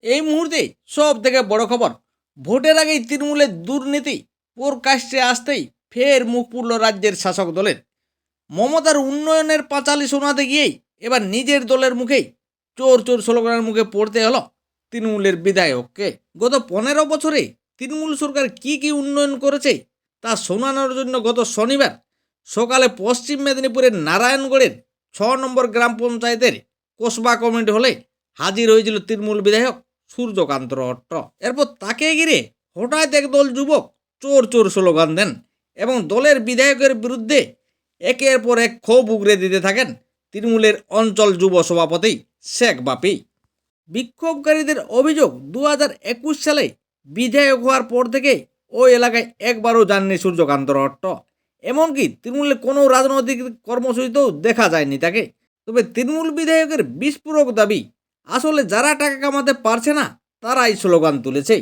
এই মুহূর্তে সব থেকে বড় খবর, ভোটের আগেই তৃণমূলের দুর্নীতি প্রকাশ্যে আসতেই ফের মুখ পুড়ল রাজ্যের শাসক দলের। মমতার উন্নয়নের পাঁচালি শোনাতে গিয়েই এবার নিজের দলের মুখেই চোর চোর স্লোগানের মুখে পড়তে হলো তৃণমূলের বিধায়ককে। গত 15 বছরে তৃণমূল সরকার কি কি উন্নয়ন করেছে তা শোনানোর জন্য গত শনিবার সকালে পশ্চিম মেদিনীপুরের নারায়ণগড়ের 6 নম্বর গ্রাম পঞ্চায়েতের কোসবা কমিটি হলে হাজির হয়েছিল তৃণমূল বিধায়ক সূর্যকান্ত রট্ট। এরপর তাকে ঘিরে হঠাৎ একদল যুবক চোর চোর স্লোগান দেন এবং দলের বিধায়কের বিরুদ্ধে একের পর এক ক্ষোভ উগরে দিতে থাকেন তৃণমূলের অঞ্চল যুব সভাপতি শেখ বাপি। বিক্ষোভকারীদের অভিযোগ, 2021 সালে বিধায়ক হওয়ার পর থেকে ওই এলাকায় একবারও যাননি সূর্যকান্ত রট্ট। এমনকি তৃণমূলের কোনো রাজনৈতিক কর্মসূচিতেও দেখা যায়নি তাকে। তবে তৃণমূল বিধায়কের বিস্ফোরক দাবি, আসলে যারা টাকা কামাতে পারছে না তারাই স্লোগান তুলেছে।